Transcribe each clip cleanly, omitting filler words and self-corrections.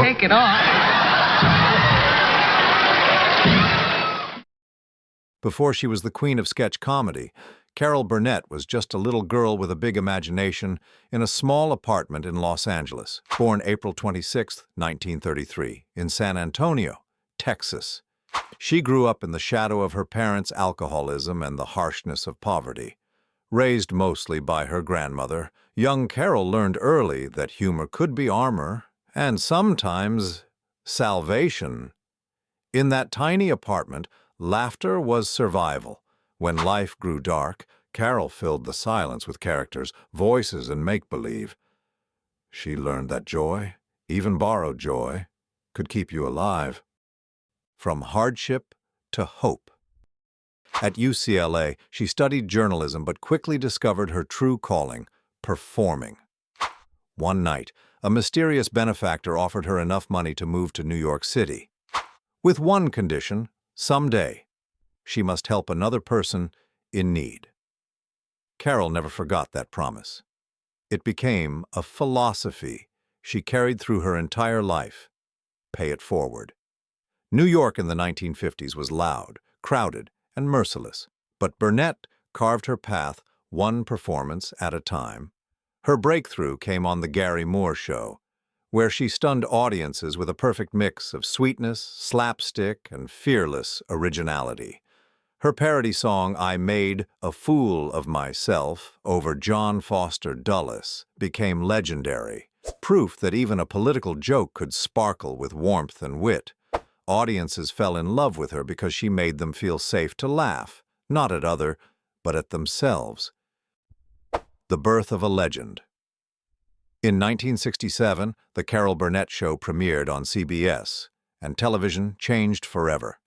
Take it off. Before she was the queen of sketch comedy, Carol Burnett was just a little girl with a big imagination in a small apartment in Los Angeles, born April 26, 1933, in San Antonio, Texas. She grew up in the shadow of her parents' alcoholism and the harshness of poverty. Raised mostly by her grandmother, young Carol learned early that humor could be armor and sometimes salvation. In that tiny apartment, laughter was survival. When life grew dark, Carol filled the silence with characters, voices, and make-believe. She learned that joy, even borrowed joy, could keep you alive. From hardship to hope. At UCLA, she studied journalism but quickly discovered her true calling, performing. One night, a mysterious benefactor offered her enough money to move to New York City. With one condition: someday, she must help another person in need. Carol never forgot that promise. It became a philosophy she carried through her entire life. Pay it forward. New York in the 1950s was loud, crowded, and merciless, but Burnett carved her path one performance at a time. Her breakthrough came on The Gary Moore Show, where she stunned audiences with a perfect mix of sweetness, slapstick, and fearless originality. Her parody song, "I Made a Fool of Myself," over John Foster Dulles, became legendary, proof that even a political joke could sparkle with warmth and wit. Audiences fell in love with her because she made them feel safe to laugh, not at others, but at themselves. The birth of a legend. In 1967, The Carol Burnett Show premiered on CBS, and television changed forever.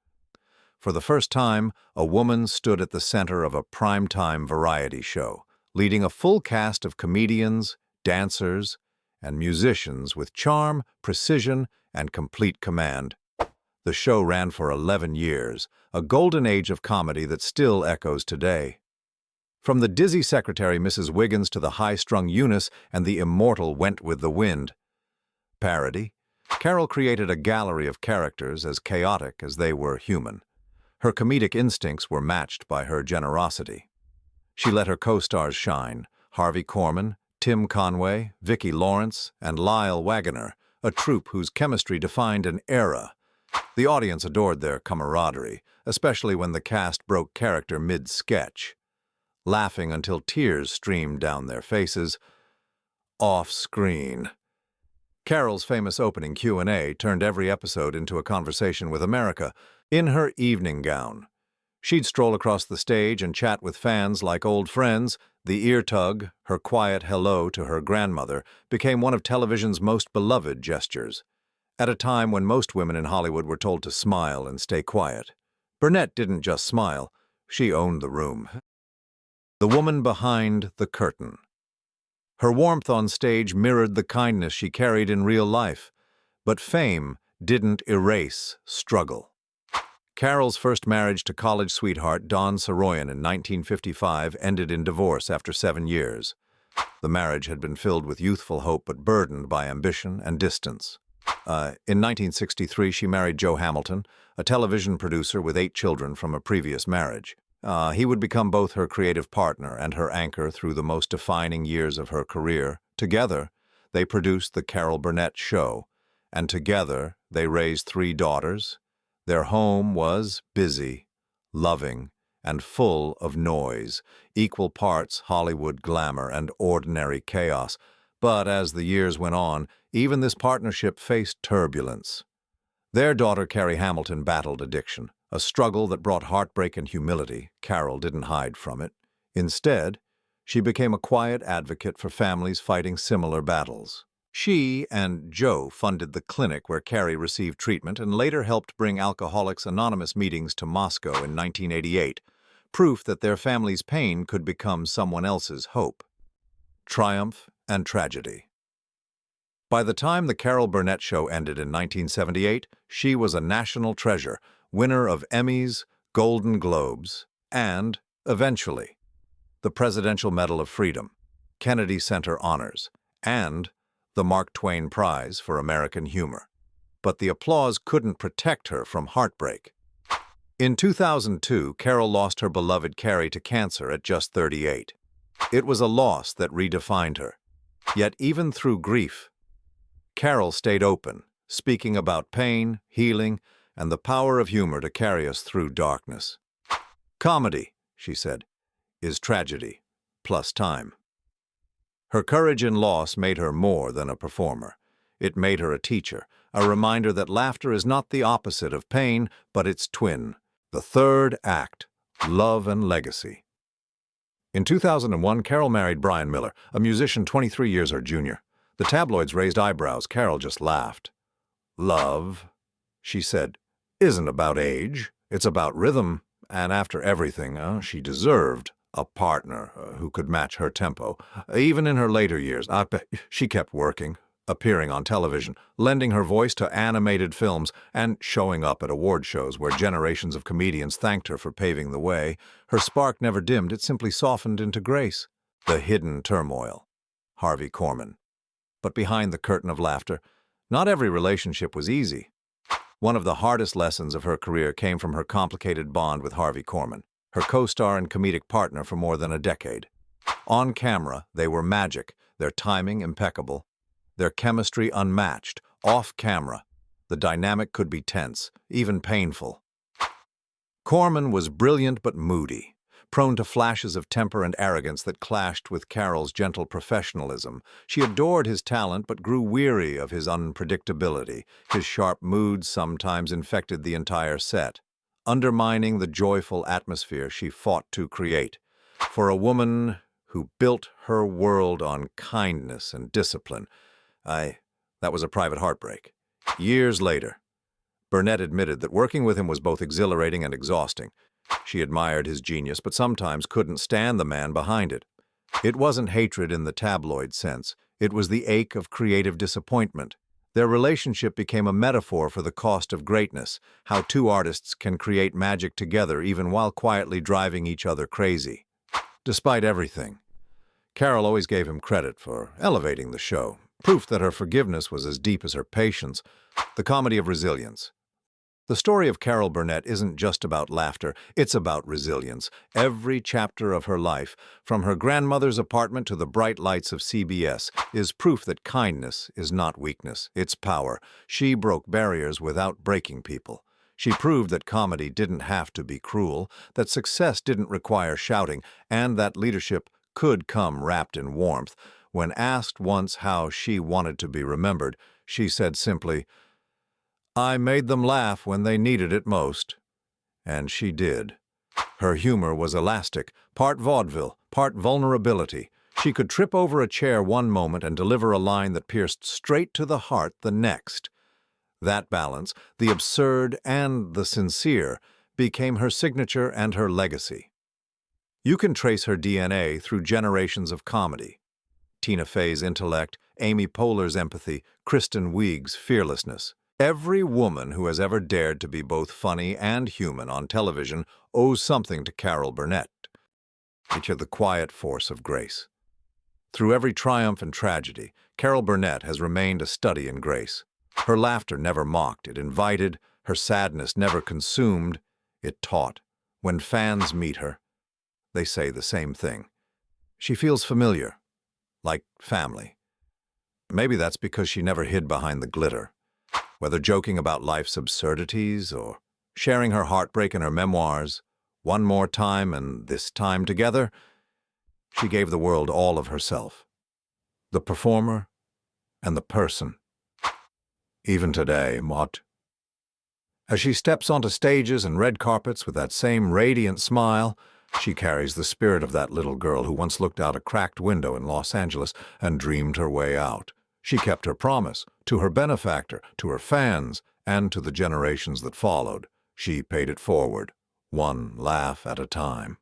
For the first time, a woman stood at the center of a primetime variety show, leading a full cast of comedians, dancers, and musicians with charm, precision, and complete command. The show ran for 11 years, a golden age of comedy that still echoes today. From the dizzy secretary Mrs. Wiggins to the high-strung Eunice and the immortal Went with the Wind. Parody. Carol created a gallery of characters as chaotic as they were human. Her comedic instincts were matched by her generosity. She let her co-stars shine: Harvey Korman, Tim Conway, Vicki Lawrence, and Lyle Waggoner, a troupe whose chemistry defined an era. The audience adored their camaraderie, especially when the cast broke character mid-sketch, laughing until tears streamed down their faces. Off-screen. Carol's famous opening Q&A turned every episode into a conversation with America. In her evening gown, she'd stroll across the stage and chat with fans like old friends. The ear tug, her quiet hello to her grandmother, became one of television's most beloved gestures. At a time when most women in Hollywood were told to smile and stay quiet, Burnett didn't just smile, she owned the room. The woman behind the curtain. Her warmth on stage mirrored the kindness she carried in real life, but fame didn't erase struggle. Carol's first marriage to college sweetheart Don Saroyan in 1955 ended in divorce after 7 years. The marriage had been filled with youthful hope but burdened by ambition and distance. In 1963, she married Joe Hamilton, a television producer with 8 children from a previous marriage. He would become both her creative partner and her anchor through the most defining years of her career. Together, they produced The Carol Burnett Show, and together they raised 3 daughters. Their home was busy, loving, and full of noise, equal parts Hollywood glamour and ordinary chaos. But as the years went on, even this partnership faced turbulence. Their daughter Carrie Hamilton battled addiction, a struggle that brought heartbreak and humility. Carol didn't hide from it. Instead, she became a quiet advocate for families fighting similar battles. She and Joe funded the clinic where Carrie received treatment and later helped bring Alcoholics Anonymous meetings to Moscow in 1988, proof that their family's pain could become someone else's hope. Triumph and tragedy. By the time The Carol Burnett Show ended in 1978, she was a national treasure, winner of Emmys, Golden Globes, and, eventually, the Presidential Medal of Freedom, Kennedy Center Honors, and the Mark Twain Prize for American Humor. but the applause couldn't protect her from heartbreak. In 2002, Carol lost her beloved Carrie to cancer at just 38. It was a loss that redefined her. Yet even through grief, Carol stayed open, speaking about pain, healing, and the power of humor to carry us through darkness. "Comedy," she said, "is tragedy plus time." Her courage in loss made her more than a performer. It made her a teacher, a reminder that laughter is not the opposite of pain, but its twin. The third act, love and legacy. In 2001, Carol married Brian Miller, a musician 23 years her junior. The tabloids raised eyebrows. Carol just laughed. "Love," she said, "isn't about age. It's about rhythm." And after everything, she deserved a partner who could match her tempo. Even in her later years, she kept working, appearing on television, lending her voice to animated films, and showing up at award shows where generations of comedians thanked her for paving the way. Her spark never dimmed, it simply softened into grace. The hidden turmoil. Harvey Korman. But behind the curtain of laughter, not every relationship was easy. One of the hardest lessons of her career came from her complicated bond with Harvey Korman, her co-star and comedic partner for more than a decade. On camera, they were magic, their timing impeccable, their chemistry unmatched. Off camera, the dynamic could be tense, even painful. Korman was brilliant but moody, prone to flashes of temper and arrogance that clashed with Carol's gentle professionalism. She adored his talent but grew weary of his unpredictability. His sharp moods sometimes infected the entire set, undermining the joyful atmosphere she fought to create. For a woman who built her world on kindness and discipline, that was a private heartbreak. Years later, Burnett admitted that working with him was both exhilarating and exhausting. She admired his genius, but sometimes couldn't stand the man behind it. It wasn't hatred in the tabloid sense. It was the ache of creative disappointment. Their relationship became a metaphor for the cost of greatness, how two artists can create magic together even while quietly driving each other crazy. Despite everything, Carol always gave him credit for elevating the show, proof that her forgiveness was as deep as her patience. The comedy of resilience. The story of Carol Burnett isn't just about laughter, it's about resilience. Every chapter of her life, from her grandmother's apartment to the bright lights of CBS, is proof that kindness is not weakness, it's power. She broke barriers without breaking people. She proved that comedy didn't have to be cruel, that success didn't require shouting, and that leadership could come wrapped in warmth. When asked once how she wanted to be remembered, she said simply, "I made them laugh when they needed it most." And she did. Her humor was elastic, part vaudeville, part vulnerability. She could trip over a chair one moment and deliver a line that pierced straight to the heart the next. That balance, the absurd and the sincere, became her signature and her legacy. You can trace her DNA through generations of comedy. Tina Fey's intellect, Amy Poehler's empathy, Kristen Wiig's fearlessness. Every woman who has ever dared to be both funny and human on television owes something to Carol Burnett. Each had the quiet force of grace. Through every triumph and tragedy, Carol Burnett has remained a study in grace. Her laughter never mocked, it invited. Her sadness never consumed, it taught. When fans meet her, they say the same thing. She feels familiar, like family. Maybe that's because she never hid behind the glitter. Whether joking about life's absurdities or sharing her heartbreak in her memoirs, One More Time and This Time Together, she gave the world all of herself. The performer and the person. Even today, Mott. As she steps onto stages and red carpets with that same radiant smile, she carries the spirit of that little girl who once looked out a cracked window in Los Angeles and dreamed her way out. She kept her promise to her benefactor, to her fans, and to the generations that followed. She paid it forward, one laugh at a time.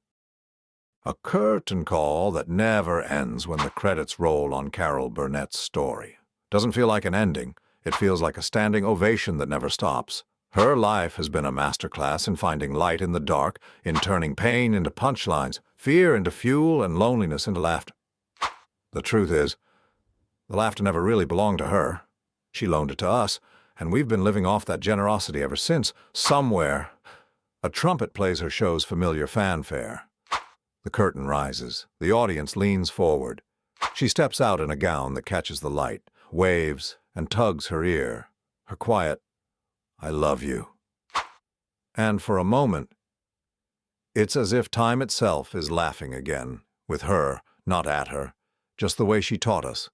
A curtain call that never ends when the credits roll on Carol Burnett's story. Doesn't feel like an ending. It feels like a standing ovation that never stops. Her life has been a masterclass in finding light in the dark, in turning pain into punchlines, fear into fuel, and loneliness into laughter. The truth is, the laughter never really belonged to her. She loaned it to us, and we've been living off that generosity ever since. Somewhere, a trumpet plays her show's familiar fanfare. The curtain rises. The audience leans forward. She steps out in a gown that catches the light, waves, and tugs her ear. Her quiet, "I love you." And for a moment, it's as if time itself is laughing again, with her, not at her, just the way she taught us,